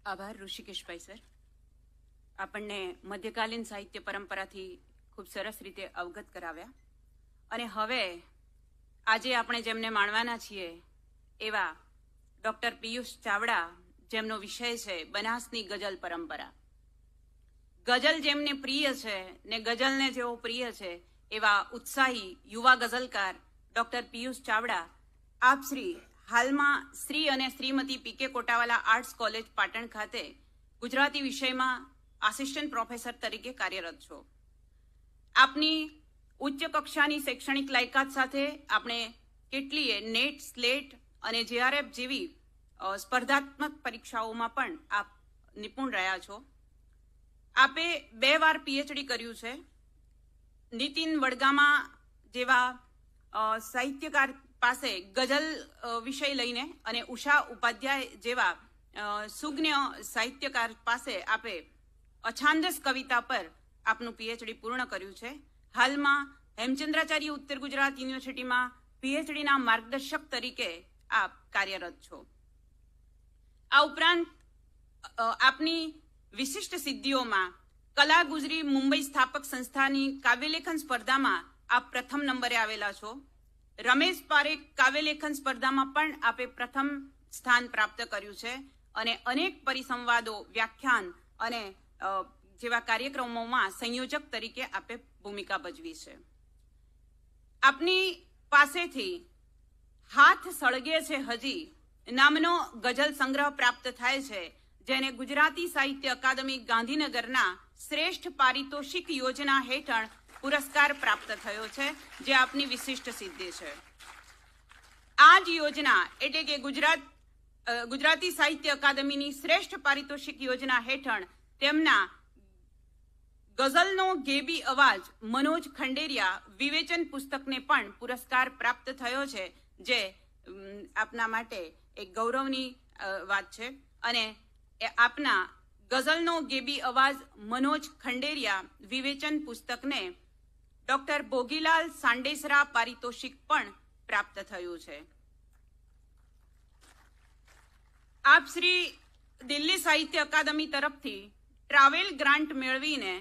આભાર ઋષિકેશભાઈ સર. આપણને મધ્યકાલીન સાહિત્ય પરંપરાથી ખૂબ સરસ રીતે અવગત કરાવ્યા અને હવે આજે આપણે જેમને માણવાના છીએ એવા ડૉક્ટર પિયુષ ચાવડા, જેમનો વિષય છે બનાસની ગઝલ પરંપરા. ગઝલ જેમને પ્રિય છે ને ગઝલને જેઓ પ્રિય છે એવા ઉત્સાહી યુવા ગઝલકાર ડૉક્ટર પિયુષ ચાવડા આપ શ્રી હાલમાં શ્રી અને શ્રીમતી પી.કે. કોટાવાલા આર્ટ્સ કોલેજ પાટણ ખાતે ગુજરાતી વિષયમાં આસિસ્ટન્ટ પ્રોફેસર તરીકે કાર્યરત છો. આપની ઉચ્ચ કક્ષાની શૈક્ષણિક લાયકાત સાથે આપણે કેટલીય નેટ, સ્લેટ અને જેઆરએફ જેવી સ્પર્ધાત્મક પરીક્ષાઓમાં પણ આપ નિપુણ રહ્યા છો. આપે 2 વાર પીએચડી કર્યું છે. નીતિન વડગામા જેવા સાહિત્યકાર પાસે ગઝલ વિષય લઈને અને ઉષા ઉપાધ્યાય જેવા સુજ્ઞ સાહિત્યકાર પાસે આપે અછાંદસ કવિતા પર આપનું પીએચડી પૂર્ણ કર્યું છે. હાલમાં હેમચંદ્રાચાર્ય ઉત્તર ગુજરાત યુનિવર્સિટીમાં પીએચડીના માર્ગદર્શક તરીકે આપ કાર્યરત છો. આ ઉપરાંત આપની વિશિષ્ટ સિદ્ધિઓમાં કલા ગુજરી મુંબઈ સ્થાપક સંસ્થાની કાવ્યલેખન સ્પર્ધામાં આપ પ્રથમ નંબરે આવેલા છો. રમેશ પારેખ કાવ્યલેખન સ્પર્ધામાં પણ આપે પ્રથમ સ્થાન પ્રાપ્ત કર્યું છે અને અનેક પરિસંવાદો, વ્યાખ્યાન અને જેવા કાર્યક્રમોમાં સંયોજક તરીકે આપે ભૂમિકા ભજવી છે. આપની પાસેથી હાથ સળગે છે હજી નામનો ગઝલ સંગ્રહ પ્રાપ્ત થાય છે, જેને ગુજરાતી સાહિત્ય અકાદમી ગાંધીનગરના શ્રેષ્ઠ પારિતોષિક યોજના હેઠળ પુરસ્કાર પ્રાપ્ત થયો છે, જે આપની વિશિષ્ટ સિદ્ધિ છે. આ જ યોજના એટલે કે ગુજરાતી સાહિત્ય અકાદમીની શ્રેષ્ઠ પારિતોષિક યોજના હેઠળ તેમના ગઝલનો ગેબી અવાજ મનોજ ખંડેરિયા વિવેચન પુસ્તકને પણ પુરસ્કાર પ્રાપ્ત થયો છે, જે આપના માટે એક ગૌરવની વાત છે. અને આપના ગઝલનો ગેબી અવાજ મનોજ ખંડેરિયા વિવેચન પુસ્તકને ડૉક્ટર ભોગીલાલ સાંડેસરા પારિતોષિક પણ પ્રાપ્ત થયું છે. આપ શ્રી દિલ્હી સાહિત્ય અકાદમી તરફથી ટ્રાવેલ ગ્રાન્ટ મેળવીને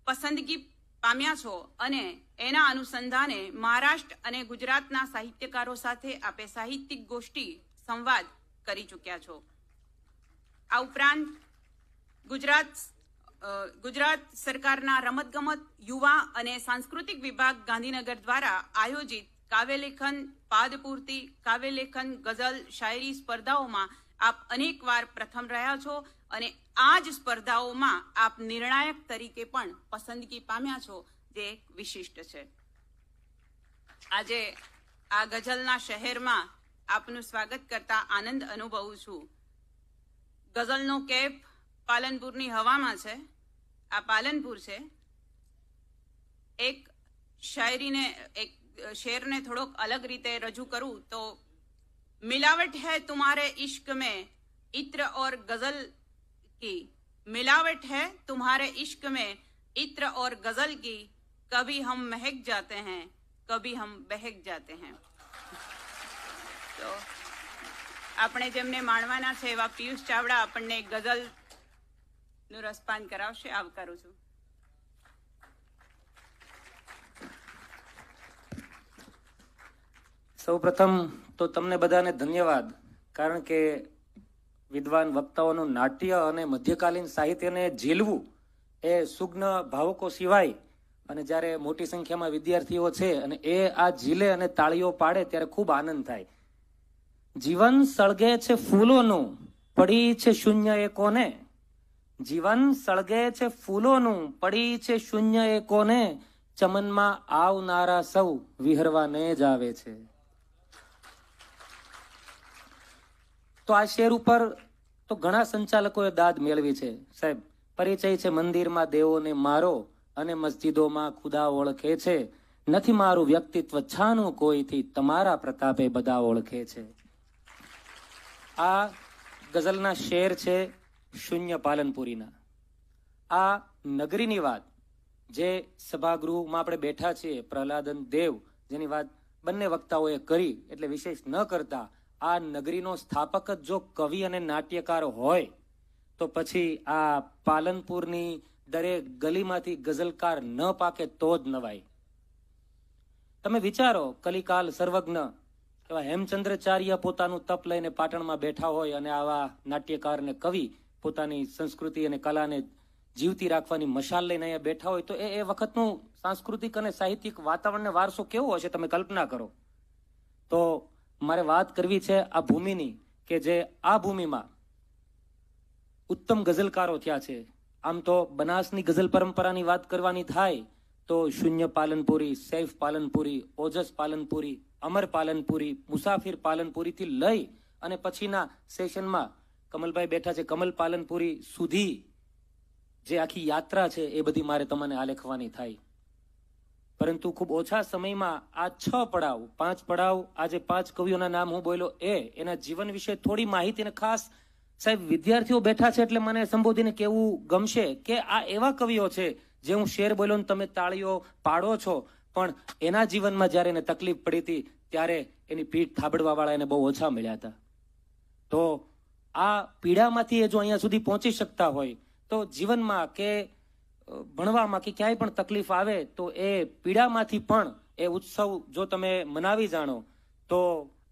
પસંદગી પામ્યા છો અને એના અનુસંધાને મહારાષ્ટ્ર અને ગુજરાતના સાહિત્યકારો સાથે આપે સાહિત્યિક ગોષ્ઠી સંવાદ કરી ચૂક્યા છો. આ ઉપરાંત ગુજરાત સરકારના રમતગમત, યુવા અને સાંસ્કૃતિક વિભાગ ગાંધીનગર દ્વારા આયોજિત કાવ્યલેખન, પાદપૂર્તિ, કાવ્યલેખન, ગઝલ, શાયરી સ્પર્ધાઓમાં આપ અનેકવાર પ્રથમ રહ્યા છો અને આ જ સ્પર્ધાઓમાં આપ નિર્ણાયક તરીકે પણ પસંદગી પામ્યા છો, જે વિશિષ્ટ છે. આજે આ ગઝલના શહેરમાં આપનું સ્વાગત કરતા આનંદ અનુભવું છું. ગઝલનો કેફ પાલનપુરની હવામાં છે. આ પાલનપુર છે. એક શેરને થોડોક અલગ રીતે રજૂ કરું તો મિલાવટ है तुम्हारे इश्क में इत्र और गजल की, मिलावट है तुम्हारे इश्क में इत्र और गजल की, कभी हम महक जाते हैं कभी हम बहक जाते हैं. તો આપણે જેમને માણવાના છે એવા પિયુષ ચાવડા આપણને ગઝલનું રસપાન કરાવશે. આવકારું છું. સૌપ્રથમ તો તમને બધાને ધન્યવાદ, કારણ કે વિદ્વાન વક્તાઓનું નાટ્ય અને મધ્યકાલીન સાહિત્યને ઝીલવું એ સુજ્ઞ ભાવકો સિવાય અને જ્યારે મોટી સંખ્યામાં વિદ્યાર્થીઓ છે અને એ આ ઝીલે અને તાળીઓ પાડે ત્યારે ખૂબ આનંદ થાય. જીવન સળગે છે ફૂલોનું, પડી છે શૂન્ય એ કોને. જીવન સળગે છે ફૂલોનું, પડી છે શૂન્ય એ કોને. ચમનમાં આવનારા સૌ વિહરવાને જ આવે છે. તો આ શેર ઉપર તો ઘણા સંચાલકોએ દાદ મેળવી છે. સાહેબ, પરિચય છે મંદિરમાં દેવોને મારો અને મસ્જિદોમાં ખુદા ઓળખે છે. નથી મારું વ્યક્તિત્વ છાનું કોઈથી, તમારા પ્રતાપે બધા ઓળખે છે. આ ગઝલના શેર છે શૂન્ય પાલનપુરીના. આ નગરીની વાત જે સભાગૃહમાં આપણે બેઠા છીએ, પ્રહલાદન દેવ, જેની વાત બંને વક્તાઓએ કરી એટલે વિશેષ ન કરતા, આ નગરીનો સ્થાપક જ જો કવિ અને નાટ્યકાર હોય તો પછી આ પાલનપુરની દરેક ગલીમાંથી ગઝલકાર ન પાકે તો જ નવાય. તમે વિચારો, કલિકાલ સર્વજ્ઞ એવા હેમચંદ્રાચાર્ય પોતાનું તપ લઈને પાટણમાં બેઠા હોય અને આવા નાટ્યકાર ને કવિ પોતાની સંસ્કૃતિ અને કલાને જીવતી રાખવાની મશાલ લઈને અહીંયા બેઠા હોય તો એ વખતનું સાંસ્કૃતિક અને સાહિત્યિક વાતાવરણ વારસો કેવો હશે તમે કલ્પના કરો. તો મારે વાત કરવી છે આ ભૂમિની, કે જે આ ભૂમિમાં ઉત્તમ ગઝલકારો થયા છે. આમ તો બનાસની ગઝલ પરંપરાની વાત કરવાની થાય તો શૂન્ય પાલનપુરી, સૈફ પાલનપુરી, ઓજસ પાલનપુરી, અમર પાલનપુરી, મુસાફિર પાલનપુરીથી લઈ અને પછીના સેશનમાં કમલભાઈ બેઠા છે કમલ પાલનપુરી સુધી જે આખી યાત્રા છે એ બધી મારે તમને આલેખવાની થાય. પરંતુ ખૂબ ઓછા સમયમાં આ 6 પડાવ 5 પડાવ, આજે 5 કવિઓના નામ હું બોલ્યો એના જીવન વિશે થોડી માહિતી. અને ખાસ સાહેબ વિદ્યાર્થીઓ બેઠા છે એટલે મને સંબોધીને કેવું ગમશે કે આ એવા કવિઓ છે જે હું શેર બોલ્યો ને તમે તાળીઓ પાડો છો, પણ એના જીવનમાં જ્યારે એને તકલીફ પડી હતી ત્યારે એની પીઠ થાબડવા વાળા એને બહુ ઓછા મળ્યા હતા. તો આ પીડામાંથી એ જો અહીંયા સુધી પહોંચી શકતા હોય તો જીવનમાં કે ભણવામાં કે ક્યાંય પણ તકલીફ આવે તો એ પીડામાંથી પણ એ ઉત્સવ જો તમે મનાવી જાણો તો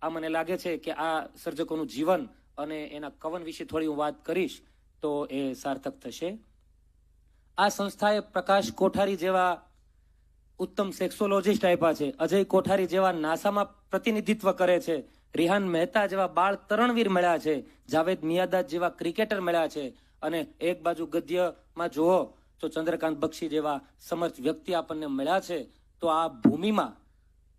આ મને લાગે છે કે આ સર્જકોનું જીવન અને એના કવન વિશે થોડી હું વાત કરીશ તો એ સાર્થક થશે. આ સંસ્થાએ પ્રકાશ કોઠારી જેવા ઉત્તમ સેક્સોલોજીસ્ટ આપ્યા છે, અજય કોઠારી જેવા નાસામાં પ્રતિનિધિત્વ કરે છે, રિહાન મહેતા જેવા બાળ તરણવીર મળ્યા છે, જાવેદ મિયાદાદ જેવા ક્રિકેટર મળ્યા છે, અને એક બાજુ ગદ્યમાં જુઓ તો ચંદ્રકાંત બક્ષી જેવા સમર્થ વ્યક્તિ આપણને મળ્યા છે. તો આ ભૂમિમાં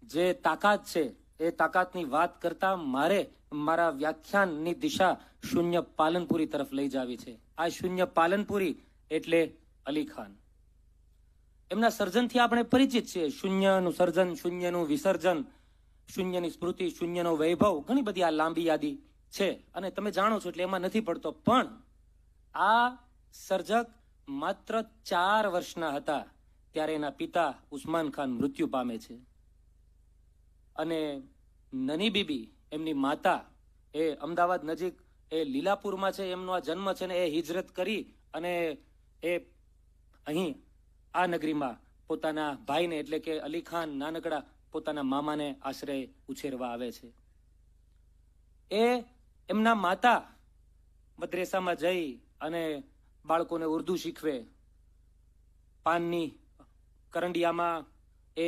જે તાકાત છે એ તાકાતની વાત કરતા મારે મારા વ્યાખ્યાનની દિશા શૂન્ય પાલનપુરી તરફ લઈ જાવી છે. આ શૂન્ય પાલનપુરી એટલે અલી ખાન. એમના સર્જનથી આપણે પરિચિત છીએ. શૂન્યનું સર્જન, શૂન્યનું વિસર્જન, શૂન્યની સ્મૃતિ, શૂન્યનો વૈભવ, ઘણી બધી આ લાંબી યાદી છે અને તમે જાણો છો એટલે એમાં નથી પડતો. પણ આ સર્જક માત્ર 4 વર્ષના હતા ત્યારે એના પિતા ઉસ્માન ખાન મૃત્યુ પામે છે અને નની બીબી એમની માતા એ અમદાવાદ નજીક એ લીલાપુરમાં છે એમનો આ જન્મ છે ને એ હિજરત કરી અને એ અહીં આ નગરીમાં પોતાના ભાઈને એટલે કે અલી ખાન નાનકડા પોતાના મામાને આશરે ઉછેરવા આવે છે. એ એમના માતા મદ્રેસામાં જઈ અને બાળકોને ઉર્દુ શીખવે, પાનની કરંડિયામાં એ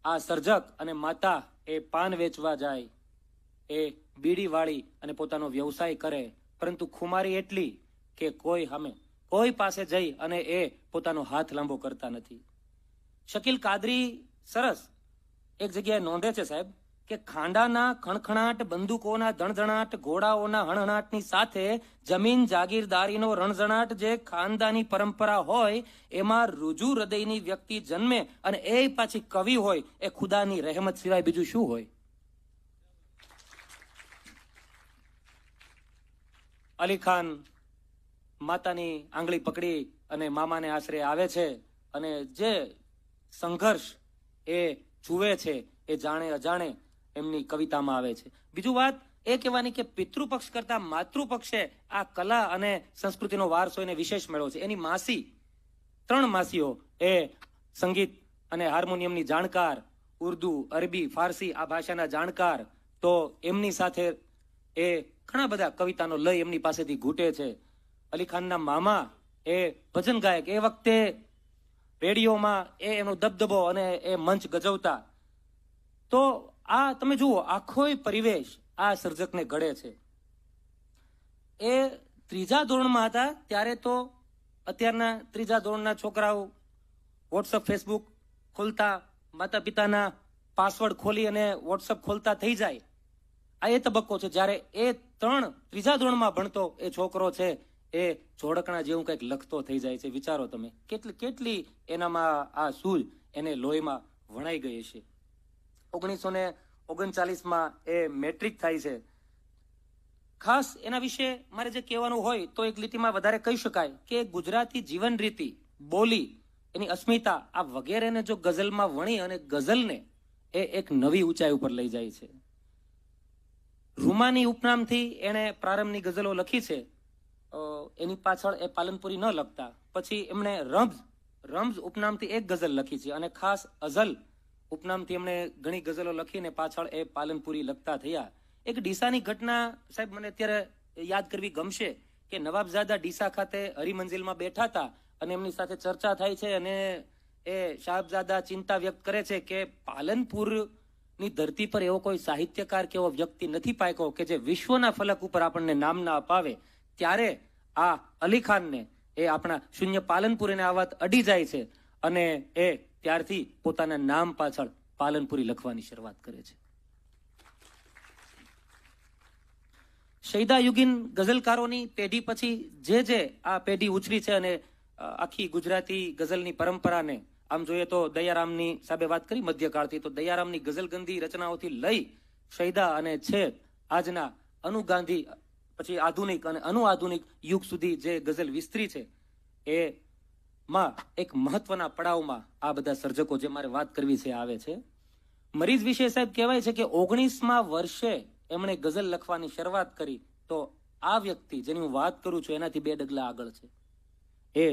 આ સર્જક અને માતા એ પાન વેચવા જાય, એ બીડી વાળી અને પોતાનો વ્યવસાય કરે. પરંતુ ખુમારી એટલી કે કોઈ પાસે જઈ અને એ પોતાનો હાથ લાંબો કરતા નથી. શકીલ કાદરી સરસ એક જગ્યાએ નોંધે છે સાહેબ કે ખાંડાના ખણખણાટ, બંદૂકોના ધણધણાટ, ઘોડાઓના હણહણાટની સાથે જમીન જાગીરદારીનો રણઝણાટ જે ખાનદાની પરંપરા હોય એમાં રુજુ હૃદયની વ્યક્તિ જન્મે અને એ પાછી કવિ હોય એ ખુદાની રહેમત સિવાય બીજું શું હોય. અલી ખાન માતાની આંગળી પકડી અને મામાને આશરે આવે છે અને જે સંઘર્ષ એ જુએ છે એ જાણે અજાણે એમની કવિતામાં આવે છે. બીજું વાત એ કહેવાની કે પિતૃપક્ષ કરતા માતૃપક્ષે આ કલા અને સંસ્કૃતિનો વારસો એને વિશેષ મળ્યો છે. એની માસી, 3 માસીઓ એ સંગીત અને હાર્મોનિયમની જાણકાર, ઉર્દુ, અરબી, ફારસી આ ભાષાના જાણકાર. તો એમની સાથે એ ઘણા બધા કવિતાનો લય એમની પાસેથી ઘૂંટે છે. અલી ખાનના મામા એ ભજન ગાયક, એ વખતે રેડિયોમાં એનો દબદબો અને એ મંચ ગજવતા. તો આ તમે જુઓ આખોય પરિવેશ આ સર્જકને ઘડે છે. એ 3જા ધોરણમાં હતા ત્યારે તો અત્યારના 3જા ધોરણના છોકરાઓ વોટ્સઅપ, ફેસબુક ખોલતા, માતા પિતાના પાસવર્ડ ખોલી અને વોટ્સઅપ ખોલતા થઈ જાય. આ એ તબક્કો છે જ્યારે એ 3જા ધોરણમાં ભણતો એ છોકરો છે એ જોડકણા જેવું કંઈક લખતો થઈ જાય છે. વિચારો તમે કેટલી એનામાં આ સૂઝ એને લોહીમાં વણાઈ ગઈ છે. 1939માં એ મેટ્રિક થાય છે. ખાસ એના વિશે મારે જે કહેવાનું હોય તો એક લીટીમાં વધારે કહી શકાય કે ગુજરાતી જીવન રીતિ, બોલી, એની અસ્મિતા આ વગેરેને જો ગઝલમાં વણી અને ગઝલને એ એક નવી ઊંચાઈ ઉપર લઈ જાય છે. રૂમાની ઉપનામથી એણે પ્રારંભની ગઝલો લખી છે એની પાછળ એ પાલનપુરી ન લખતા પછી એમણે રમ્ઝ ઉપનામથી એક ગઝલ લખી છે અને ખાસ અઝલ ઉપનામથી એમણે ઘણી ગઝલો લખીને પાછળ એ પાલનપુરી લખતા થયા. એક ડીસાની ઘટના સાહેબ મને અત્યારે યાદ કરવી ગમશે કે નવાબઝાદા ડીસા ખાતે હરિમંજિલમાં બેઠા હતા અને એમની સાથે ચર્ચા થાય છે અને એ સાહેબજાદા ચિંતા વ્યક્ત કરે છે કે પાલનપુરની ધરતી પર એવો કોઈ સાહિત્યકાર કે એવો વ્યક્તિ નથી પાક્યો કે જે વિશ્વના ફલક ઉપર આપણને નામ ના અપાવે. ત્યારે આ અલી ખાનને એ આપણા શૂન્ય પાલનપુરીને આ વાત અડી જાય છે અને એ ત્યારથી પોતાના નામ પાછળ પાલનપુરી લખવાની શરૂઆત કરે છે. શહીદાયુગીન ગઝલકારોની પેઢી પછી જે આ પેઢી ઉછરી છે અને આખી ગુજરાતી ગઝલની પરંપરાને આમ જોઈએ તો દયારામની સાહેબે વાત કરી મધ્યકાળથી, તો દયારામની ગઝલગંધી રચનાઓથી લઈ શહીદા અને છેક આજના અનુગાંધી પછી આધુનિક અને અનુઆધુનિક યુગ સુધી જે ગઝલ વિસ્તરી છે એ માં એક મહત્વના પડાવમાં આ બધા સર્જકો જે મારે વાત કરવી છે આવે છે. મરીઝ વિશે સાહેબ કહેવાય છે કે 19મા વર્ષે એમણે ગઝલ લખવાની શરૂઆત કરી, તો આ વ્યક્તિ જેની હું વાત કરું છું એનાથી 2 ડગલા આગળ છે. એ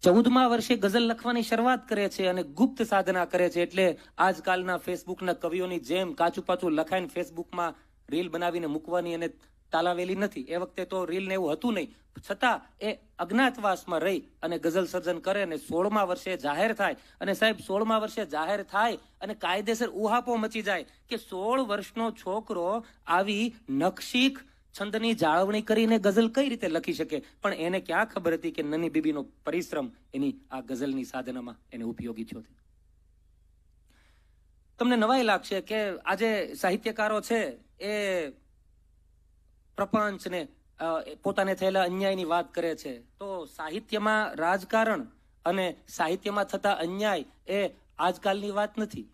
14મા વર્ષે ગઝલ લખવાની શરૂઆત કરે છે અને ગુપ્ત સાધના કરે છે. એટલે આજકાલના ફેસબુકના કવિઓની જેમ કાચું પાચું લખાઈને ફેસબુકમાં રીલ બનાવીને મૂકવાની અને તાલાવેલી નથી. એ વખતે તો રીલ ને એવું હતું નહીં, છતાં એ અજ્ઞાતવાસમાં રહી અને ગઝલ સર્જન કરે અને 16મા વર્ષે જાહેર થાય. અને સાહેબ 16મા વર્ષે જાહેર થાય અને કાયદેસર ઉહાપો મચી જાય કે 16 વર્ષનો છોકરો આવી નકશીક છંદની જાળવણી કરીને ગઝલ કઈ રીતે લખી શકે. પણ એને ક્યાં ખબર હતી કે નની બીબીનો પરિશ્રમ એની આ ગઝલની સાધનામાં એને ઉપયોગી થયો. તમને નવાઈ લાગશે કે આજે સાહિત્યકારો છે એ પ્રપંચ ને પોતાને થયેલા અન્યાયની વાત કરે છે, તો સાહિત્યમાં રાજકારણ અને સાહિત્યમાં થતા અન્યાય એ આજકાલની વાત નથી.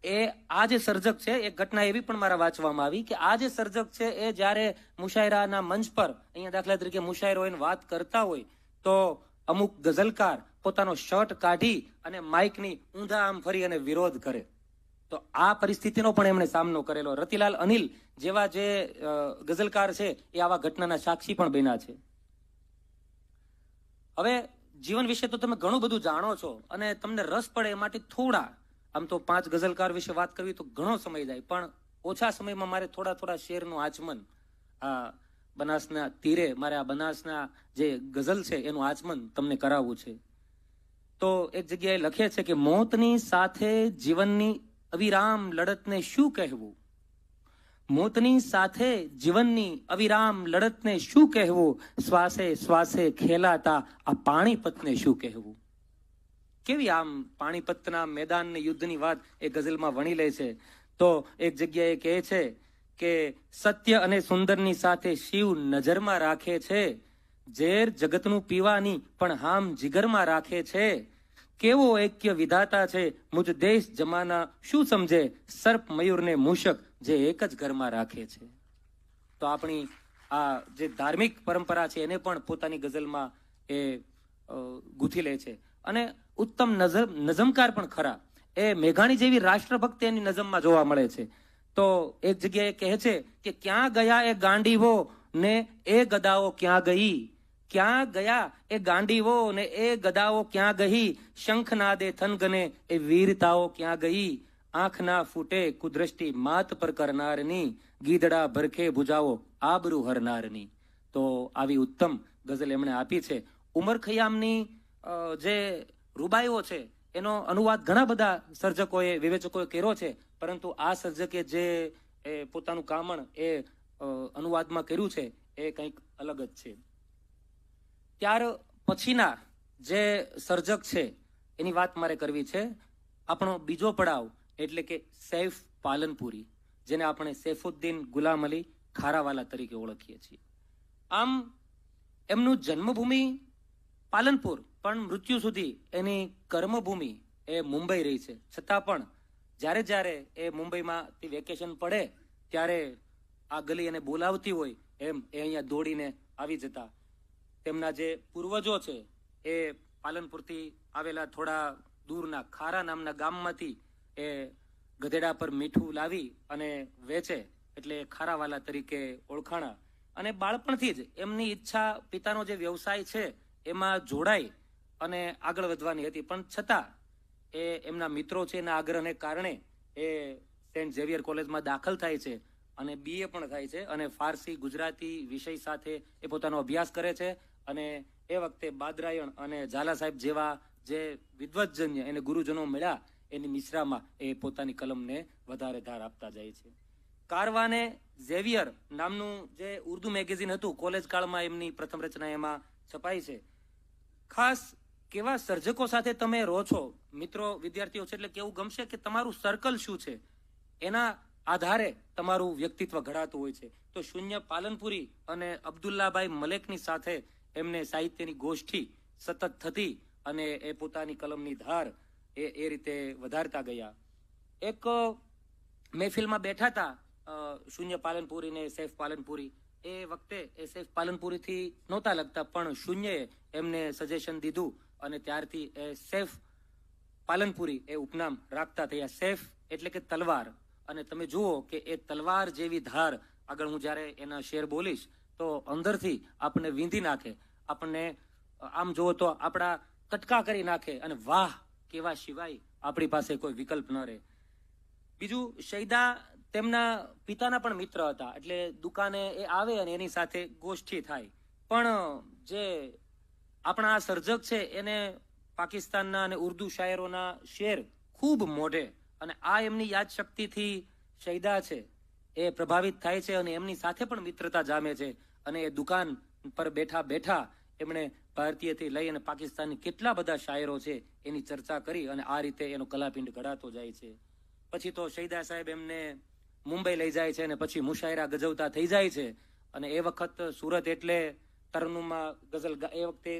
એ આ જે સર્જક છે, એક ઘટના એવી પણ મારા વાંચવામાં આવી કે આ જે સર્જક છે એ જ્યારે મુશાયરાના મંચ પર અહીંયા દાખલા તરીકે મુશાયરો એને વાત કરતા હોય તો અમુક ગઝલકાર પોતાનો શર્ટ કાઢી અને માઇકની ઊંધા આમ ફરી અને વિરોધ કરે. તો આ પરિસ્થિતિનો પણ એમણે સામનો કરેલો. રતિલાલ અનિલ જેવા જે ગઝલકાર છે એ આવા ઘટનાના સાક્ષી પણ બન્યા છે. હવે જીવન વિશે તો તમે ઘણું બધું જાણો છો અને તમને રસ પડે એ માટે થોડા, આમ તો 5 ગઝલકાર વિશે વાત કરવી તો ઘણો સમય જાય, પણ ઓછા સમયમાં મારે થોડા શેરનું આચમન આ બનાસના તીરે મારે આ બનાસના જે ગઝલ છે એનું આચમન તમને કરાવવું છે. તો એક જગ્યાએ લખે છે કે મોતની સાથે જીવનની અવિરામ લડતને શું કહેવું, મોતની સાથે જીવનની અવિરામ લડતને શું કહેવું, શ્વાસે શ્વાસે ખેલાતા આ પાણીપતને શું કહેવું. કેવી આમ પાણીપતના મેદાનની યુદ્ધની વાત એ ગઝલમાં વણી લે છે. તો એક જગ્યાએ કહે છે કે સત્ય અને સુંદરની સાથે શિવ નજરમાં રાખે છે, ઝેર જગતનું પીવાની પણ હામ જીગરમાં રાખે છે, કેવો ઐક્ય વિધાતા છે મુજ દેશ જમાના શું સમજે, સર્પ મયુરને મૂષક જે એક જ ઘરમાં રાખે છે. તો આપણી આ જે ધાર્મિક પરંપરા છે એને પણ પોતાની ગઝલમાં એ ગૂંથી લે છે. અને ઉત્તમ નઝમકાર પણ ખરા. એ મેઘાણી જેવી રાષ્ટ્રભક્તિ એની નઝમમાં જોવા મળે છે. તો એક જગ્યાએ કહે છે કે ક્યાં ગયા એ ગાંડીવો ને એ ગદાઓ ક્યાં ગઈ, ક્યાં ગયા એ ગાંડીવો ને એ ગદાઓ ક્યાં ગઈ, શંખનાદે થનગને એ વીરતાઓ ક્યાં ગઈ, આંખ ના ફૂટે કુદ્રષ્ટિ માત પર કરનારની, ગીદડા ભરખે ભુજાઓ આબરૂ હરનારની. તો આવી ઉત્તમ ગઝલ એમણે આપી છે. ઉમર ખયામની જે રૂબાઈઓ છે એનો અનુવાદ ઘણા બધા સર્જકોએ વિવેચકોએ કર્યો છે, પરંતુ આ સર્જકે જે પોતાનું કામણ એ અનુવાદમાં કર્યું છે એ કંઈક અલગ જ છે. ત્યાર પછીના જે સર્જક છે એની વાત મારે કરવી છે. આપણો બીજો પડાવ એટલે કે સૈફ પાલનપુરી, જેને આપણે સૈફુદ્દીન ગુલામ અલી ખારાવાલા તરીકે ઓળખીએ છીએ. આમ એમનું જન્મભૂમિ પાલનપુર પણ મૃત્યુ સુધી એની કર્મભૂમિ એ મુંબઈ રહી છે. છતાં પણ જ્યારે એ મુંબઈમાં વેકેશન પડે ત્યારે આ ગલી એને બોલાવતી હોય એમ એ અહીંયા દોડીને આવી જતા. તેમના જે પૂર્વજો છે એ પાલનપુરથી આવેલા થોડા દૂરના ખારા નામના ગામમાંથી એ ગધેડા પર મીઠું લાવી અને વેચે, એટલે ખારાવાલા તરીકે ઓળખાણા. અને બાળપણથી જ એમની ઈચ્છા પિતાનો જે વ્યવસાય છે એમાં જોડાઈ અને આગળ વધવાની હતી, પણ છતાં એ એમના મિત્રો છે એના આગ્રહને કારણે એ સેન્ટ ઝેવિયર કોલેજમાં દાખલ થાય છે અને BA પણ થાય છે અને ફારસી ગુજરાતી વિષય સાથે એ પોતાનો અભ્યાસ કરે છે. અને એ વખતે બાદરાયણ અને ઝાલા સાહેબ જેવા જે વિદ્વતજન્ય એને ગુરુજનો મળ્યા એની મિશ્રામાં એ પોતાની કલમને વધારે ધાર આપતા જાય છે. કારવાને ઝેવિયર નામનું જે ઉર્દુ મેગેઝિન હતું કોલેજ કાળમાં એમની પ્રથમ રચના એમાં છપાઈ છે. ખાસ કેવા સર્જકો સાથે તમે રહો છો મિત્રો વિદ્યાર્થીઓ છે એટલે કેવું ગમશે કે તમારું સર્કલ શું છે એના આધારે તમારું વ્યક્તિત્વ ઘડાતું હોય છે. તો શૂન્ય પાલનપુરી અને અબ્દુલ્લાભાઈ મલેકની સાથે એમને સાહિત્યની ગોષ્ઠી સતત થતી અને એ પોતાની કલમની ધાર એ રીતે વધારતા ગયા. એક મહેફિલમાં બેઠા હતા શૂન્ય પાલનપુરી ને સૈફ પાલનપુરી. એ વખતે એ સૈફ પાલનપુરીથી નહોતા લગતા, પણ શૂન્યએ એમને સજેશન દીધું અને ત્યારથી એ સૈફ પાલનપુરી એ ઉપનામ રાખતા થયા. સૈફ એટલે કે તલવાર, અને તમે જુઓ કે એ તલવાર જેવી ધાર આગળ હું જ્યારે એના શેર બોલીશ તો અંદરથી આપણને વીંધી નાખે, આપણને આમ જુઓ તો આપણા કટકા કરી નાખે અને વાહ કેવા સિવાય આપણી પાસે કોઈ વિકલ્પ ન રહે. બીજું, શૈદા તેમના પિતાના પણ મિત્ર હતા, એટલે દુકાને એ આવે અને એની સાથે ગોષ્ઠી થાય. પણ જે આપણા આ સર્જક છે એને પાકિસ્તાનના અને ઉર્દુ શાયરોના શેર ખૂબ મોઢે, અને આ એમની યાદ શક્તિથી શૈદા છે એ પ્રભાવિત થાય છે અને એમની સાથે પણ મિત્રતા જામે છે. અને એ દુકાન પર બેઠા બેઠા એમણે ભારતીયથી લઈ અને પાકિસ્તાની કેટલા બધા શાયરો છે એની ચર્ચા કરી અને આ રીતે એનો કલાપિંડ ઘડાતો જાય છે. પછી તો શૈદા સાહેબ એમને મુંબઈ લઈ જાય છે અને પછી મુશાયરા ગજવતા થઈ જાય છે. અને એ વખત સુરત એટલે તરન્નુમમાં ગઝલ, એ વખતે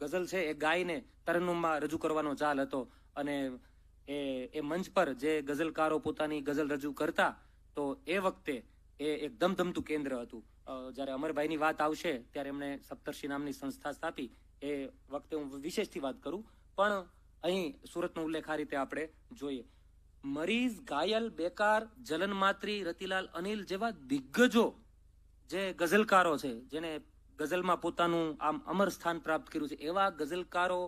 ગઝલ છે એ ગાયને તરન્નુમમાં રજૂ કરવાનો ચાલ હતો. અને એ મંચ પર જે ગઝલકારો પોતાની ગઝલ રજૂ કરતા તો એ વખતે એ એક ધમધમતું કેન્દ્ર હતું. જ્યારે અમરભાઈની વાત આવશે ત્યારે એમણે સપ્તર્ષિ નામની સંસ્થા સ્થાપી. એ વખતે હું વિશેષથી વાત કરું, પણ અહીં સુરતનો ઉલ્લેખ આ રીતે આપણે જોઈએ. મરીઝ, ઘાયલ, બેકાર, જલનમાત્રી, રતિલાલ અનિલ જેવા દિગ્ગજો જે ગઝલકારો છે જેને ગઝલમાં પોતાનું આમ અમર સ્થાન પ્રાપ્ત કર્યું છે, એવા ગઝલકારો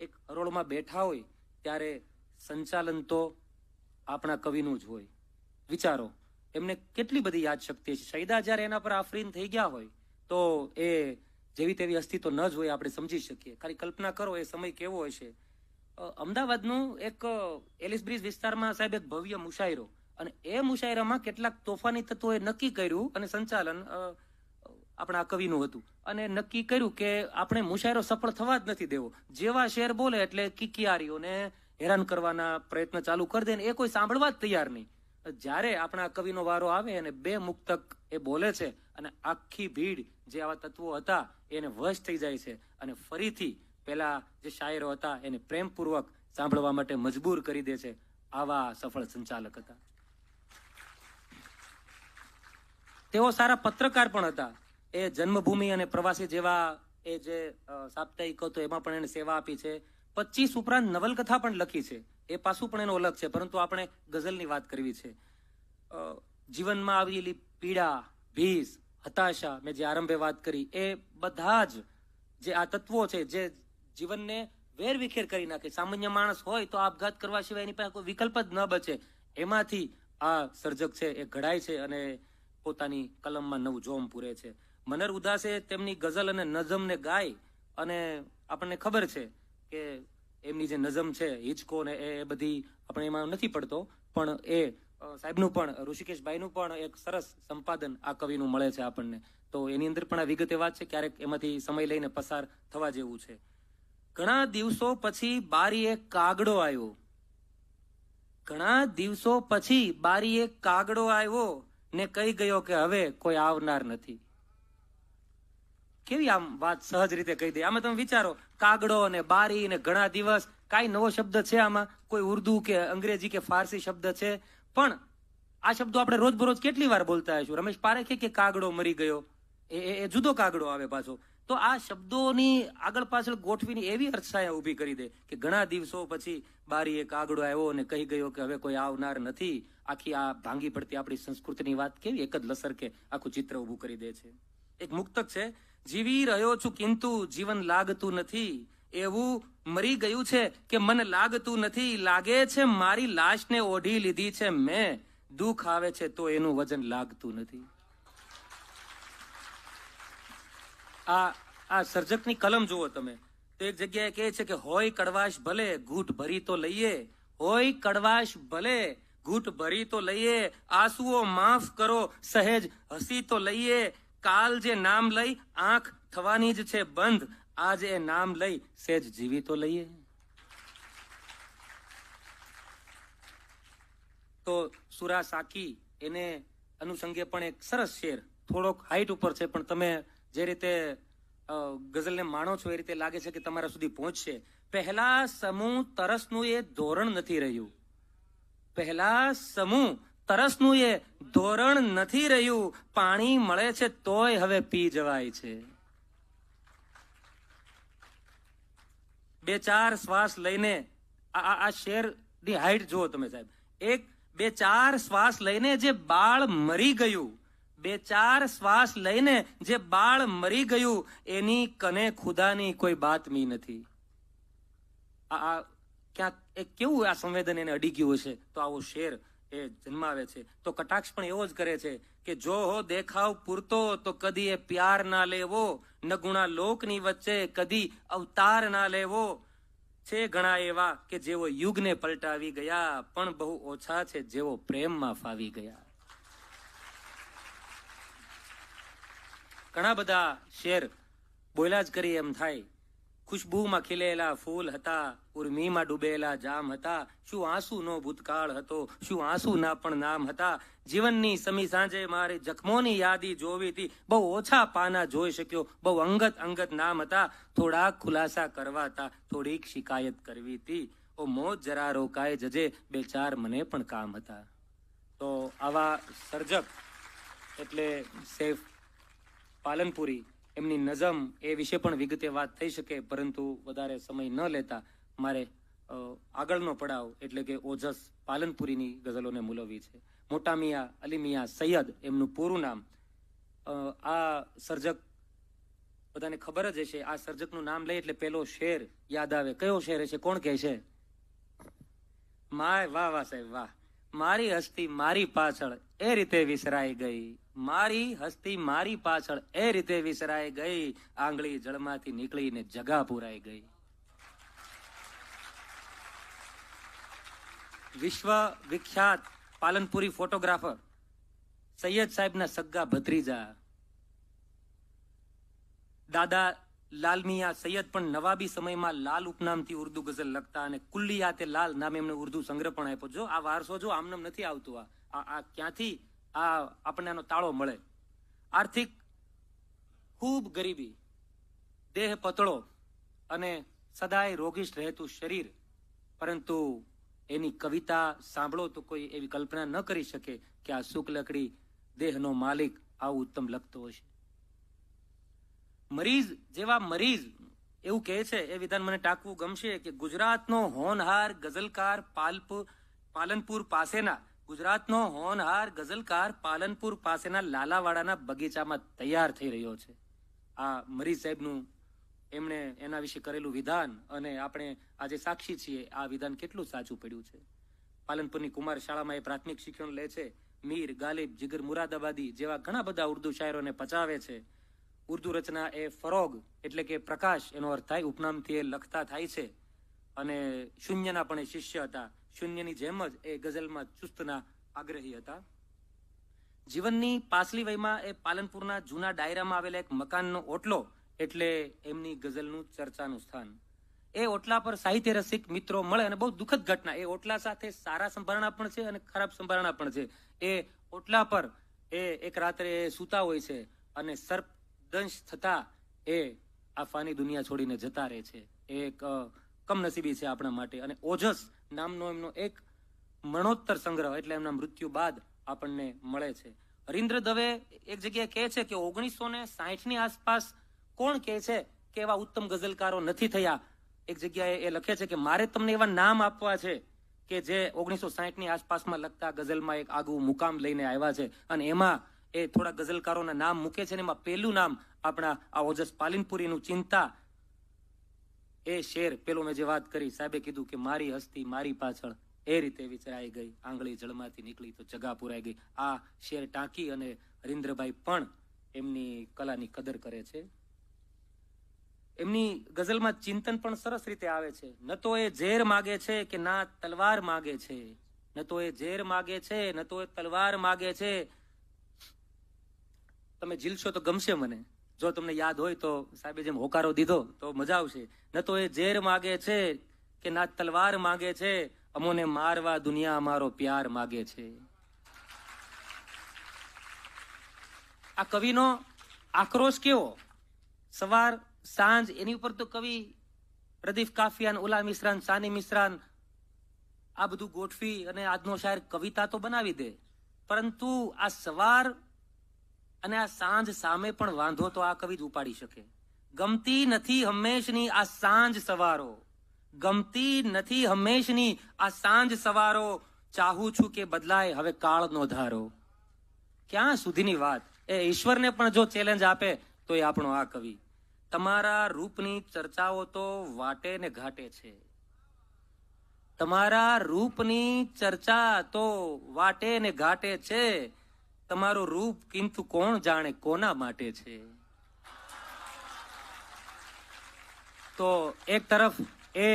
એક હરોળમાં બેઠા હોય ત્યારે સંચાલન તો આપણા કવિનું જ હોય. વિચારો એમને કેટલી બધી યાદ શક્તિ છે. શૈદા જ્યારે એના પર આફરીન થઈ ગયા હોય તો એ જેવી તેવી અસ્તિત્વ ન જ હોય આપણે સમજી શકીએ. ખાલી કલ્પના કરો એ સમય કેવો હશે. અમદાવાદનું એક એલિસ બ્રિજ વિસ્તારમાં સાહેબ એક ભવ્ય મુશાયરો, અને એ મુશાયરામાં કેટલાક તોફાની તત્વોએ નક્કી કર્યું અને સંચાલન આપણા કવિનું હતું, અને નક્કી કર્યું કે આપણે મુશાયરો સફળ થવા જ નથી દેવો. જેવા શેર બોલે એટલે કિકિયારીઓને હેરાન કરવાના પ્રયત્ન ચાલુ કરી દે ને એ કોઈ સાંભળવા જ તૈયાર નહીં. જ્યારે આપણા કવિનો વારો આવે અને બે મુક્તક એ બોલે છે અને આખી ભીડ જે આવા તત્વો હતા એને વશ થઈ જાય છે અને ફરીથી પેલા જે શાયરો હતા એને પ્રેમપૂર્વક સાંભળવા માટે મજબૂર કરી દે છે. આવા સફળ સંચાલક હતા. તેઓ સારા પત્રકાર પણ હતા. એ જન્મભૂમિ અને પ્રવાસી જેવા એ જે સાપ્તાહિક હતો એમાં પણ એને સેવા આપી છે. 25 ઉપરાંત નવલકથા પણ લખી છે. એ પાછું પણ એનો અલગ છે, પરંતુ આપણે ગઝલની વાત કરવી છે. જીવનમાં આવેલી પીડા, ભીસ, હતાશા, મેં જે આરંભે વાત કરી, એ બધા જ જે આ તત્વો છે જે જીવનને વેરવિખેર કરી નાખે. સામાન્ય માણસ હોય તો આપઘાત કરવા સિવાય એની પાસે કોઈ વિકલ્પ જ ન બચે. એમાંથી આ સર્જક છે એ ઘડાય છે અને પોતાની કલમમાં નવું જોમ પૂરે છે. મનર ઉદાસે તેમની ગઝલ અને નઝમને ગાય, અને આપણને ખબર છે કે એમની જે નઝમ છે હિચકો ને એ બધી આપણે એમાં નથી પડતો, પણ એ સાહેબનું પણ, ઋષિકેશભાઈનું પણ એક સરસ સંપાદન આ કવિનું મળે છે આપણને. તો એની અંદર પણ આ વિગતે વાત છે, ક્યારેક એમાંથી સમય લઈને પસાર થવા જેવું છે. ઘણા દિવસો પછી બારી એક કાગડો આવ્યો, ઘણા દિવસો પછી બારી એક કાગડો આવ્યો ને કહી ગયો કે હવે કોઈ આવનાર નથી. કેવી આમ વાત સહજ રીતે કહી દે. આમાં તમે વિચારો, કાગડો ને બારી ને ઘણા દિવસ, કાંઈ નવો શબ્દ છે આમાં? કોઈ ઉર્દુ કે અંગ્રેજી કે ફારસી શબ્દ છે? પણ આ શબ્દો આપણે રોજબરોજ કેટલી વાર બોલતા હશું. રમેશ પારેખે કે કાગડો મરી ગયો, એ જુદો કાગડો આવે પાછો. તો આ શબ્દોની આગળ પાછળ ગોઠવીની એવી અર્થછાયા ઊભી કરી દે કે ઘણા દિવસો પછી બારી એક કાગડો આવ્યો અને કહી ગયો કે હવે કોઈ આવનાર નથી. આખી આ ભાંગી પડતી આપણી સંસ્કૃતિની વાત કેવી એક જ લસર કે આખું ચિત્ર ઊભું કરી દે છે. એક મુક્તક છે, જીવી રહ્યો છું કિંતુ જીવન લાગતું નથી, એવું મરી ગયું છે કે મન લાગતું નથી, લાગે છે મારી લાશને ઓઢી લીધી છે મેં, દુઃખ આવે છે તો એનું વજન લાગતું નથી. આ સર્જકની કલમ જુઓ તમે તો એક જગ્યાએ કહે છે કે હોય કડવાશ ભલે ઘૂંટ ભરી તો લઈએ, હોય કડવાશ ભલે ઘૂંટ ભરી તો લઈએ, આંસુઓ માફ કરો સહેજ હસી તો લઈએ, કાલ જે નામ લઈ આંખ થવાની જ છે બંધ, આજ એ નામ લઈ સહેજ જીવી તો લઈએ. તો સુરા સાકી એને અનુસંગે પણ એક સરસ શેર, થોડોક હાઈટ ઉપર છે પણ તમે જે રીતે ગઝલને માણો છો એ રીતે લાગે છે કે તમારા સુધી પહોંચશે. પહેલા સમૂહ તરસનું એ ધોરણ નથી રહ્યું, પહેલા સમૂહ તરસનું એ ધોરણ નથી રહ્યું, પાણી મળે છે તોય હવે પી જવાય છે. બે ચાર શ્વાસ લઈને આ શેરની હાઈટ જુઓ તમે સાહેબ, એક બે ચાર શ્વાસ લઈને જે બાળ મરી ગયું, બે ચાર શ્વાસ લઈને જે બાળ મરી ગયું, એની કને ખુદાની કોઈ બાતમી નથી. આ ક્યાંક એક કેવું આ સંવેદન એને અડી ગયું હશે તો આવો શેર એ જન્માવે છે. તો કટાક્ષ પણ એવો જ કરે છે કે જો હો દેખાવ પૂરતો તો કદી એ પ્યાર ના લેવો, ન ગુણા લોકની વચ્ચે કદી અવતાર ના લેવો, છે ઘણા એવા કે જેઓ યુગને પલટાવી ગયા, પણ બહુ ઓછા છે જેઓ પ્રેમમાં ફાવી ગયા. ઘણા બધા શેર બોલ્યા જ કરી એમ થાય. ખુશ્બુમાં ખીલેલા ફૂલ હતા, ઉર્મીમાં ડૂબેલા જામ હતા, શું આંસુ નો ભૂતકાળ હતો, શું આંસુ ના પણ નામ હતા, જીવનની સમી સાંજે મારી જખમોની યાદી જોવી હતી, બહુ ઓછા પાના જોઈ શક્યો, બહુ અંગત નામ હતા, થોડાક ખુલાસા કરવા હતા, થોડીક શિકાયત કરવી હતી, ઓ મોજ જરા રોકાય જજે, બે ચાર મને પણ કામ હતા. તો આવા સર્જક એટલે સૈફ પાલનપુરી, એમની નઝમ એ વિશે પણ વિગતે વાત થઈ શકે, પરંતુ વધારે સમય ન લેતા મારે આગળનો પડાવ એટલે કે ઓજસ પાલનપુરીની ગઝલોને મૂલવવી છે. મોટા મિયા અલી મિયા સૈયદ એમનું પૂરું નામ. આ સર્જક બધાને ખબર જ હશે. આ સર્જકનું નામ લઈ એટલે પેલો શેર યાદ આવે. કયો શેર હશે? કોણ કહે છે? માય વાહ વાહ સાહેબ વાહ. મારી હસ્તી મારી પાછળ એ રીતે વિસરાઈ ગઈ, મારી હસ્તી મારી પાછળ એ રીતે વિસરાઈ ગઈ, આંગળી જળમાંથી નીકળીને જગા પુરાઈ ગઈ. વિશ્વ વિખ્યાત પાલનપુરી ફોટોગ્રાફર સૈયદ સાહેબના સગ્ગા ભત્રીજા દાદા લાલમિયા સૈયદ પણ નવાબી સમયમાં લાલ ઉપનામથી ઉર્દુ ગઝલ લખતા, અને કુલ્લિયાતે લાલ નામે એમને ઉર્દુ સંગ્રહ પણ આપ્યો. જો આ વારસો જો આમનામ નથી આવતું, આ ક્યાંથી આપણને આનો તાળો મળે. આર્થિક ખૂબ ગરીબી, દેહ પતળો અને સદાય રોગિષ્ટ રહેતું શરીર, પરંતુ એની કવિતા સાંભળો તો કોઈ એવી કલ્પના ન કરી શકે કે આ શુક્લકડી દેહનો માલિક આવું ઉત્તમ લખતો હશે. મરીઝ જેવા મરીઝ એવું કહે છે, એ વિધાન મને ટાંકવું ગમશે કે ગુજરાતનો હોનહાર ગઝલકાર પાલનપુર પાસેના ગુજરાતનો હોનહાર ગઝલકાર પાલનપુર પાસેના લાલાવાડાના બગીચામાં તૈયાર થઈ રહ્યો છે. આ મરીઝ સાહેબનું એમણે એના વિશે કરેલું વિધાન, અને આપણે આજે સાક્ષી છીએ આ વિધાન કેટલું સાચું પડ્યું છે. પાલનપુરની કુમાર શાળામાં એ પ્રાથમિક શિક્ષણ લે છે. મીર ગાલિબ જીગર મુરાદાબાદી જેવા ઘણા બધા ઉર્દુ શાયરોને પચાવે છે. ઉર્દુ રચના એ ફરોગ એટલે કે પ્રકાશ એનો અર્થ થાય, ઉપનામથી એ લખતા થાય છે. અને શૂન્યના પણ એ શિષ્ય હતા. શૂન્યની જેમ જ એ ગઝલમાં ચુસ્તના આગ્રહી હતા. જીવનની પાછલી વયમાં એ પાલનપુરના જૂના ડાયરામાં આવેલા એક મકાનનો ઓટલો એટલે એમની ગઝલનું ચર્ચાનું સ્થાન. એ ઓટલા પર સાહિત્ય રસિક મિત્રો મળે, અને બહુ દુઃખદ ઘટના, એ ઓટલા સાથે સારા સંભારણા પણ છે અને ખરાબ સંભારણા પણ છે. એ ઓટલા પર એ એક રાત્રે સૂતા હોય છે, અને સર્પદંશ થતા એ આ ફાની દુનિયા છોડીને જતા રહે છે. એ એક કમનસીબી છે આપણા માટે. અને ઓજસ નામનો એમનો એક મરણોત્તર સંગ્રહ એટલે એમના મૃત્યુ બાદ આપણને મળે છે. હરીન્દ્ર દવે એક જગ્યાએ કહે છે કે 1960ની આસપાસ કોણ કહે છે કે એવા ઉત્તમ ગઝલકારો નથી થયા. એક જગ્યાએ એ લખે છે કે મારે તમને એવા નામ આપવા છે કે જે 1960ની આસપાસમાં લખતા ગઝલમાં એક આગવું મુકામ લઈને આવ્યા છે, અને એમાં એ થોડા ગઝલકારોના નામ મૂકે છે ને એમાં પહેલું નામ આપણા આ ઓજસ પાલનપુરીનું ચિંતા. એ શેર પેલો મેં જે વાત કરી, સાહેબે કીધું કે મારી હસ્તી મારી પાછળ એ રીતે વિચરાઈ ગઈ, આંગળી જળમાંથી નીકળી તો જગા પુરાઈ ગઈ. આ શેર ટાંકી અને હરીન્દ્રભાઈ પણ એમની કલાની કદર કરે છે. એમની ગઝલમાં ચિંતન પણ સરસ રીતે આવે છે. ન તો એ ઝેર માગે છે કે ના તલવાર માગે છે, ન તો એ ઝેર માગે છે ન તો એ તલવાર માગે છે. તમે ઝીલશો તો ગમશે મને, જો તમને યાદ હોય તો સાહેબે જેમ હોકારો દીધો તો મજા આવશે. ન તો એ ઝેર માગે છે કે ના તલવાર માગે છે, અમોને મારવા દુનિયા અમારો પ્યાર માગે છે. આ કવિનો આક્રોશ કેવો! સવાર સાંજ એની ઉપર તો કવિ રદીફ કાફિયાન, ઉલા મિશ્રાન, સાની મિશ્રાન આ બધું ગોઠવી અને આજનો શાયર કવિતા તો બનાવી દે, પરંતુ આ સવાર અને આ સાંજ સામે પણ વાંધો તો આ કવિ જ ઉપાડી શકે. ગમતી નથી હંમેશની આ સાંજ સવારો, ગમતી નથી હંમેશની આ સાંજ સવારો, ચાહું છું કે બદલાય હવે કાળનો ધારો. ક્યાં સુધીની વાત! એ ઈશ્વરને પણ જો ચેલેન્જ આપે તો એ આપણો આ કવિ. તમારા રૂપની ચર્ચાઓ તો વાટે ને ઘાટે છે, તમારા રૂપની ચર્ચા તો વાટે ને ઘાટે છે, તમારું રૂપ કિંતુ કોણ જાણે કોના માટે છે. તો એક તરફ એ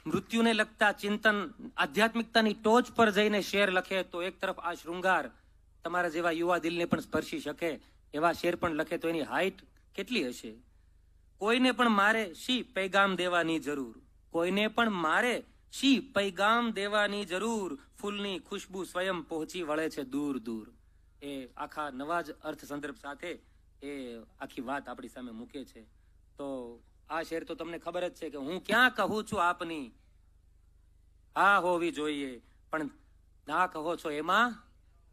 મૃત્યુને લગતા ચિંતન, આધ્યાત્મિકતાની ટોચ પર જઈને શેર લખે, તો એક તરફ આ શૃંગાર તમારા જેવા યુવા દિલને પણ સ્પર્શી શકે એવા શેર પણ લખે. તો એની હાઈટ કેટલી હશે! કોઈને પણ મારે શી પૈગામ દેવાની જરૂર, કોઈને પણ મારે શી પૈગામ દેવાની જરૂર, ફૂલની ખુશ્બુ સ્વયં પહોંચી વળે છે દૂર દૂર. એ આખા નવા જ અર્થ સંદર્ભ સાથે એ આખી વાત આપણી સામે મૂકે છે. તો આ શેર તો તમને ખબર જ છે કે હું ક્યાં કહું છું આપની હા હોવી જોઈએ, પણ ના કહો છો એમાં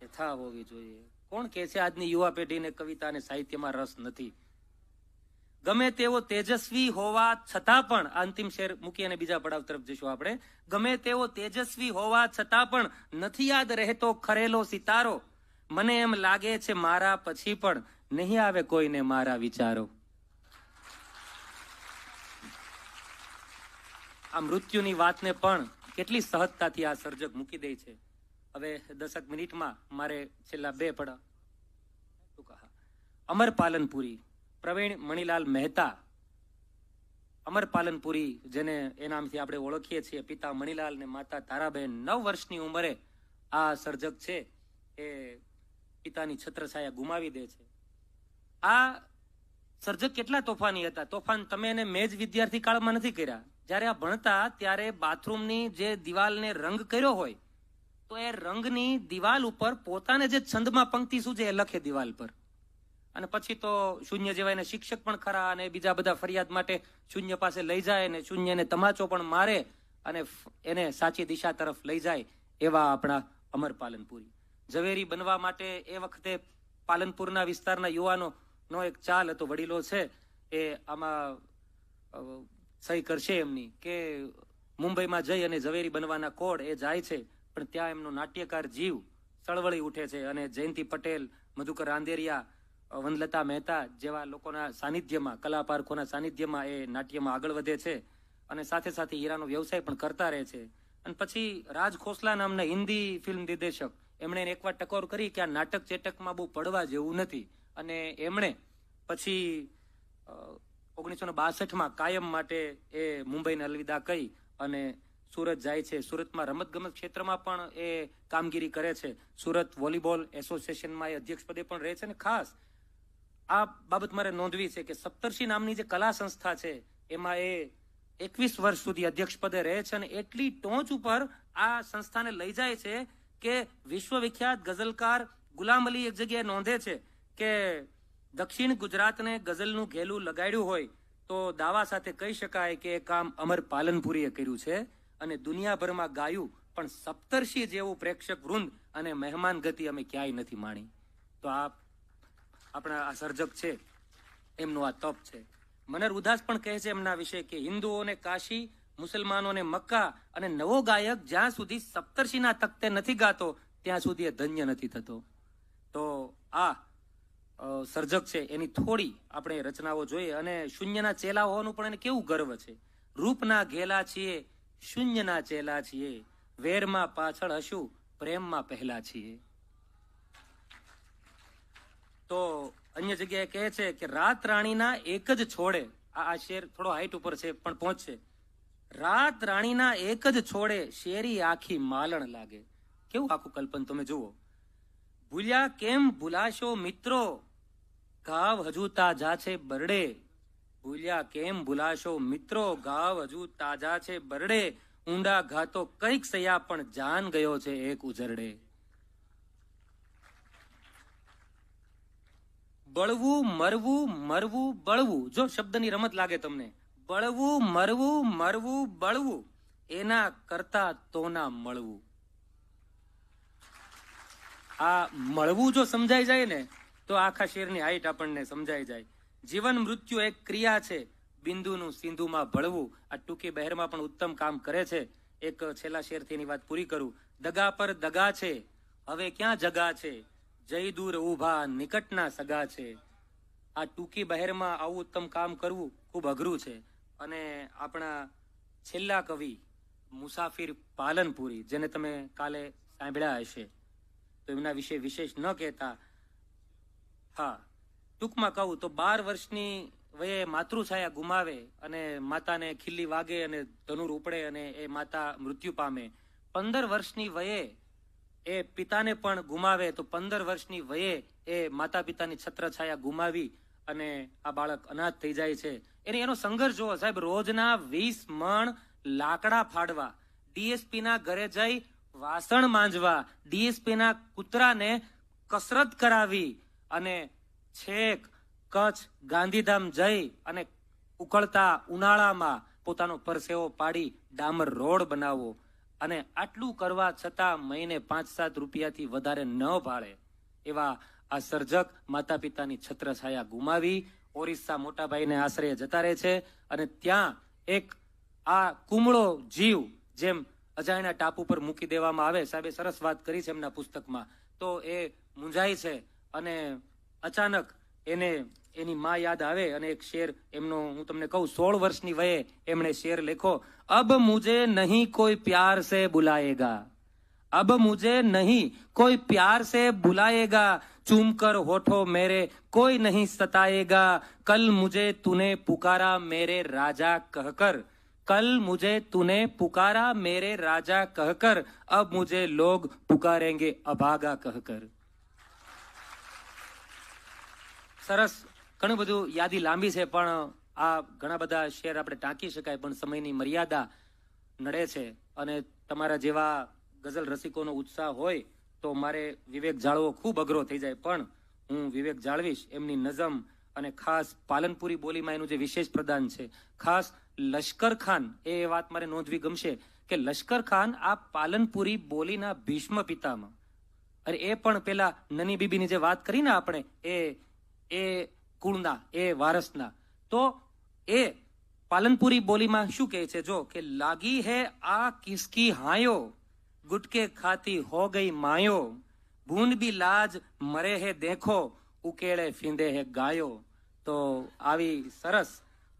યથા હોવી જોઈએ. કોણ કહે છે આજની યુવા પેઢીને કવિતા અને સાહિત્યમાં રસ નથી? ગમે તેવો તેજસ્વી હોવા છતાં પણ, અંતિમ શેર મૂકી અને બીજા પડાવ તરફ જઈશું આપણે. ગમે તેવો તેજસ્વી હોવા છતાં પણ નથી યાદ રહેતો ખરેલો સિતારો, મને એમ લાગે છે મારા પછી પણ નહીં આવે કોઈને મારા વિચારો. આ મૃત્યુની વાતને પણ કેટલી સહજતાથી આ સર્જક મૂકી દે છે. હવે 10 મિનિટમાં મારે છેલ્લા 2 પડા. અમર પાલનપુરી, પ્રવીણ મણિલાલ મહેતા. અમર પાલનપુરી જેને એ નામથી આપણે ઓળખીએ છીએ, પિતા મણિલાલ ને માતા તારાબેન. 9 વર્ષની ઉંમરે આ સર્જક છે એ પિતાની છત્રછાયા ગુમાવી દે છે. આ સર્જક કેટલા તોફાની હતા! તોફાન તમે એને મેં જ વિદ્યાર્થી કાળમાં નથી કર્યા. જ્યારે આ ભણતા ત્યારે બાથરૂમની જે દિવાલને રંગ કર્યો હોય તો એ રંગની દિવાલ ઉપર પોતાને જે છંદમાં પંક્તિ સૂજે એ લખે દિવાલ પર. અને પછી તો શૂન્ય જેવા એને શિક્ષક પણ ખરા, અને બીજા બધા ફરિયાદ માટે શૂન્ય પાસે લઈ જાય, અને શૂન્યને તમાચો પણ મારે અને એને સાચી દિશા તરફ લઈ જાય એવા આપણા અમર પાલનપુરી. ઝવેરી બનવા માટે એ વખતે પાલનપુરના વિસ્તારના યુવાનો નો એક ચાલ હતો. વડીલો છે એ આમાં સહી કરશે એમની, કે મુંબઈમાં જઈ અને ઝવેરી બનવાના કોડ એ જાય છે, પણ ત્યાં એમનો નાટ્યકાર જીવ ચળવળી ઉઠે છે અને જયંતિ પટેલ, મધુકર રાંદેરિયા, વનલતા મહેતા જેવા લોકોના સાનિધ્યમાં, કલાપારખોના સાનિધ્યમાં એ નાટ્યમાં આગળ વધે છે અને સાથે સાથે હીરાનો વ્યવસાય પણ કરતા રહે છે. અને પછી રાજ ખોસલા નામના હિન્દી ફિલ્મ નિર્દેશક, એમણે એકવાર ટકોર કરી કે આ નાટક ચેટકમાં બહુ પડવા જેવું નથી, અને એમણે પછી 1962માં કાયમ માટે એ મુંબઈને અલવિદા કહી અને સુરત જાય છે. સુરતમાં રમતગમત ક્ષેત્રમાં પણ એ કામગીરી કરે છે. સુરત વોલીબોલ એસોસિએશનમાં એ અધ્યક્ષ પદે પણ રહે છે. અને ખાસ આ બાબત મારે નોંધવી છે કે સપ્તર્ષિ નામની જે કલા સંસ્થા છે એમાં એ 21 વર્ષ સુધી અધ્યક્ષ પદે રહે છે. અને એટલી ટોચ ઉપર આ સંસ્થાને લઈ જાય છે કે વિશ્વવિખ્યાત ગઝલકાર ગુલામ અલી એક જગ્યાએ નોંધે છે કે દક્ષિણ ગુજરાતને ગઝલનું ઘેલું લગાડ્યું હોય તો દાવા સાથે કહી શકાય કે એ કામ અમર પાલનપુરીએ કર્યું છે. અને દુનિયાભરમાં ગાયું, પણ સપ્તર્ષિ જેવું પ્રેક્ષક વૃંદ અને મહેમાન ગતિ અમે ક્યાંય નથી માણી. તો આ આપણા આ સર્જક છે એમનું આ તપ છે. મનર ઉદાસ પણ કહે છે એમના વિશે કે હિન્દુઓને કાશી, મુસલમાનોને મક્કા, અને નવો ગાયક જ્યાં સુધી સપ્તર્ષિના તખ્તે નથી ગાતો ત્યાં સુધી એ ધન્ય નથી થતો. તો આ સર્જક છે એની થોડી આપણે રચનાઓ જોઈએ. અને શૂન્યના ચેલા હોવાનું પણ એને કેવું ગર્વ છે. રૂપના ઘેલા છીએ, શૂન્યના ચેલા છીએ, વેરમાં પાછળ હશું, પ્રેમમાં પહેલા છીએ. તો અન્ય જગ્યાએ કહે છે કે રાત રાણીના એક જ છોડે, આ શેર થોડો હાઈટ ઉપર છે પણ પહોંચશે. રાત રાણીના એક જ છોડે શેરી આખી માલણ લાગે. કેવું આખું કલ્પન તમે જુઓ. ભૂલ્યા કેમ ભૂલાશો મિત્રો, ઘાવ હજુ તાજા છે બરડે. ભૂલ્યા કેમ ભૂલાશો મિત્રો, ઘાવ હજુ તાજા છે બરડે. ઊંડા ઘાતો કઈક સયા પણ જાન ગયો છે એક ઉજરડે. બળવું મરવું મરવું બળવું, જો શબ્દની રમત લાગે તમને. બળવું મરવું મરવું બળવું, એના કરતા તો ના મળવું. આ મળવું જો સમજાઈ જાય ને તો આખા શેરની હાઈટ આપણને સમજાઈ જાય. જીવન મૃત્યુ એક ક્રિયા છે, બિંદુનું સિંધુમાં ભળવું. આ ટૂંકી બહેરમાં પણ ઉત્તમ કામ કરે છે. એક છેલ્લા શેરથી એની વાત પૂરી કરું. દગા પર દગા છે, હવે ક્યાં જગા છે, જય દૂર ઉભા નિકટના સગા છે. આ ટૂંકી બહેરમાં આવું ઉત્તમ કામ કરવું ખૂબ અઘરું છે. અને આપણા છેલ્લા કવિ મુસાફિર પાલનપુરી, જેને તમે કાલે સાંભળ્યા હશે, તો એમના વિશે વિશેષ ન કહેતા, હા ટૂંકમાં કહું તો 12 વર્ષની વયે માતૃછાયા ગુમાવે અને માતાને ખીલ્લી વાગે અને ધનુર ઉપડે અને એ માતા મૃત્યુ પામે. 15 વર્ષની વયે એ પિતાને પણ ગુમાવે, તો 15 વર્ષની વયે એ માતા પિતાની છત્રછાયા ગુમાવી અને આ બાળક અનાથ થઈ જાય છે. એનો સંઘર્ષ જોવો સાહેબ. રોજના 20 મણ લાકડા ફાડવા, ડીએસપી ના ઘરે જઈ વાસણ માંજવા, ડીએસપી ના કૂતરાને કસરત કરાવી અને છેક કચ્છ ગાંધીધામ જઈ અને ઉકળતા ઉનાળામાં પોતાનો પરસેવો પાડી ડામર રોડ બનાવવો. અને આટલું કરવા છતાં મહિને 5-7 રૂપિયાથી વધારે ન ભાળે એવા આ સર્જક માતા પિતાની છત્રછાયા ગુમાવી ઓરિસ્સા મોટાભાઈને આશ્રય જતા રહે છે. અને ત્યાં એક આ કુમળો જીવ જેમ અજાણ્યા ટાપુ પર મૂકી દેવામાં આવે, સાહેબે સરસ વાત કરી છે એમના પુસ્તકમાં, તો એ મૂંઝાય છે અને અચાનક એને એની માં યાદ આવે અને એક શેર એમનો હું તમને કહું. 16 વર્ષની વયે એમણે શેર લખો. અબ મુझे नहीं कोई प्यार से बुलाएगा, अब मुझे नहीं कोई प्यार से बुलाएगा, चूम कर होठों मेरे कोई नहीं सताएगा, कल मुझे तूने पुकारा मेरे राजा कहकर, कल मुझे तूने पुकारा मेरे राजा कहकर, अब मुझे लोग पुकारेंगे अभागा कहकर. સરસ. ઘણું બધું યાદી લાંબી છે પણ આ ઘણા બધા શેર આપણે ટાંકી શકાય પણ સમયની મર્યાદા નડે છે. અને તમારા જેવા ગઝલ રસિકોનો ઉત્સાહ હોય તો મારે વિવેક જાળવો ખૂબ અઘરો થઈ જાય, પણ હું વિવેક જાળવીશ. એમની નઝમ અને ખાસ પાલનપુરી બોલીમાં એનું જે વિશેષ પ્રદાન છે, ખાસ લશ્કર ખાન, એ વાત મારે નોંધવી ગમશે કે લશ્કર ખાન આ પાલનપુરી બોલીના ભીષ્મ પિતામાં, અરે એ પણ પેલા નની બીબીની જે વાત કરી ને આપણે એ કુળના, એ વારસના, તો એ પાલનપુરી બોલીમાં શું કહે છે જો કે લાગી હે આ કિસકી હાયો, ગુટકે ખાતી હો ગઈ માયો, ભૂંડ બી લાજ મરે હે દેખો, ઉકેળે ફીંદે હે ગાયો. તો આવી સરસ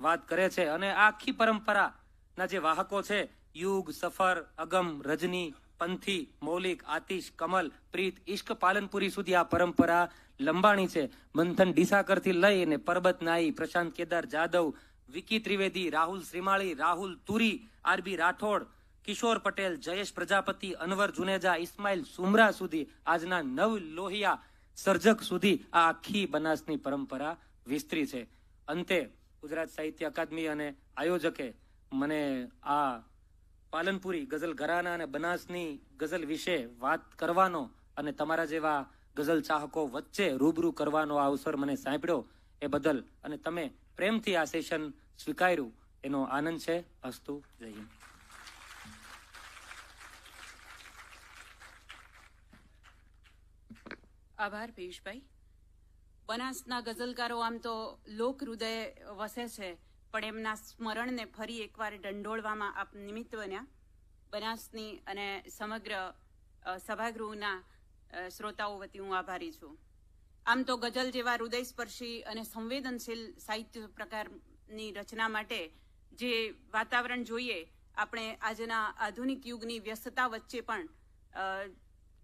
વાત કરે છે. અને આ આખી પરંપરાના જે વાહકો છે, યુગ, સફર, અગમ, રજની, પંથી, મૌલિક, આતિશ, કમલ, પ્રીત, ઇશ્ક, પાલનપુરી સુધી આ પરંપરા લંબાણી છે. મંથન ડીસાકર થી લઈને પરબત નાઈ, પ્રશાંત કેદાર જાદવ, વિકી ત્રિવેદી, રાહુલ શ્રીમાળી, રાહુલ તુરી, આરબી રાઠોડ, કિશોર પટેલ, જયેશ પ્રજાપતિ, અનવર જુનેજા, ઇસ્માઇલ સુમરા સુધી આજના નવ લોહિયા સર્જક સુધી આ આખી બનાસની પરંપરા વિસ્તરી છે. અંતે ગુજરાત સાહિત્ય અકાદમી અને આયોજકે મને આ પાલનપુરી ગઝલ ઘરાના અને બનાસની ગઝલ વિશે વાત કરવાનો અને તમારા જેવા ગઝલ ચાહકો વચ્ચે રૂબરૂ કરવાનો આ અવસર મને સાંપડ્યો એ બદલ અને તમે પ્રેમથી આ સેશન સ્વીકાર્યું એનો આનંદ છે. અસ્તુ. જય હિન્દ. આભાર પિયુષભાઈ. બનાસના ગઝલકારો આમ તો લોક હૃદય વસે છે, પણ એમના સ્મરણને ફરી એકવાર દંડોળવામાં આપ નિમિત્ત બન્યા. બનાસની અને સમગ્ર સભાગૃહના શ્રોતાઓ વતી હું આભારી છું. આમ તો ગઝલ જેવા હૃદયસ્પર્શી અને સંવેદનશીલ સાહિત્ય પ્રકારની રચના માટે જે વાતાવરણ જોઈએ, આપણે આજના આધુનિક યુગની વ્યસ્તતા વચ્ચે પણ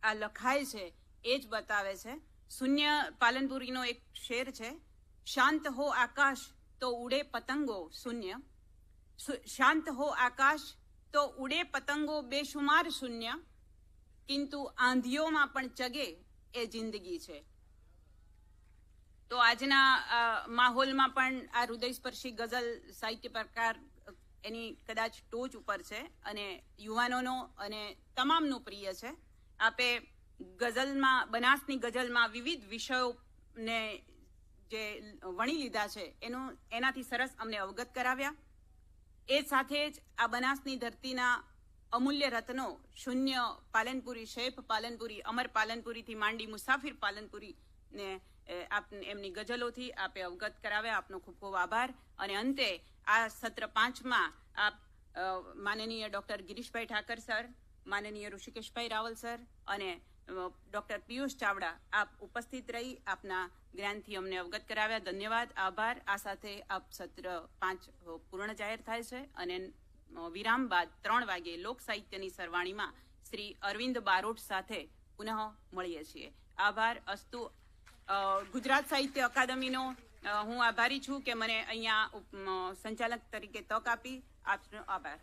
આ લખાય છે એ જ બતાવે છે. શૂન્ય પાલનપુરીનો એક શેર છે, શાંત હો આકાશ તો ઉડે પતંગો શૂન્ય, શાંત હો આકાશ તો ઉડે પતંગો બેશુમાર શૂન્ય, કિંતુ આંધિયોમાં પણ ચગે એ જિંદગી છે. તો આજના માહોલમાં પણ આ હૃદયસ્પર્શી ગઝલ સાહિત્ય પ્રકાર એની કદાચ ટોચ ઉપર છે અને યુવાનોનો અને તમામનું પ્રિય છે. આપે ગઝલમાં, બનાસની ગઝલમાં વિવિધ વિષયોને જે વણી લીધા છે એનાથી સરસ અમને અવગત કરાવ્યા. એ સાથે જ આ બનાસની ધરતીના અમૂલ્ય રત્નો શૂન્ય પાલનપુરી, શેફ પાલનપુરી, અમર પાલનપુરીથી માંડી મુસાફિર પાલનપુરીને એમની ગઝલોથી આપે અવગત કરાવ્યા. આપનો ખૂબ ખૂબ આભાર. અને અંતે આ સત્ર 5માં આપ માનનીય ડોક્ટર ગિરીશભાઈ ઠાકર સર, માનનીય ઋષિકેશભાઈ રાવલ સર અને ડોક્ટર પિયુષ ચાવડા આપ ઉપસ્થિત રહી આપના જ્ઞાનથી અમને અવગત કરાવ્યા. ધન્યવાદ, આભાર. આ સાથે આપ સત્ર 5 પૂર્ણ જાહેર થાય છે અને વિરામ બાદ 3 વાગે લોક સાહિત્યની સરવાણીમાં શ્રી અરવિંદ બારોટ સાથે પુનઃ મળીએ છીએ. આભાર. અસ્તુ. ગુજરાત સાહિત્ય અકાદમીનો હું આભારી છું કે મને અહીંયા સંચાલક તરીકે તક આપી. આપનો આભાર.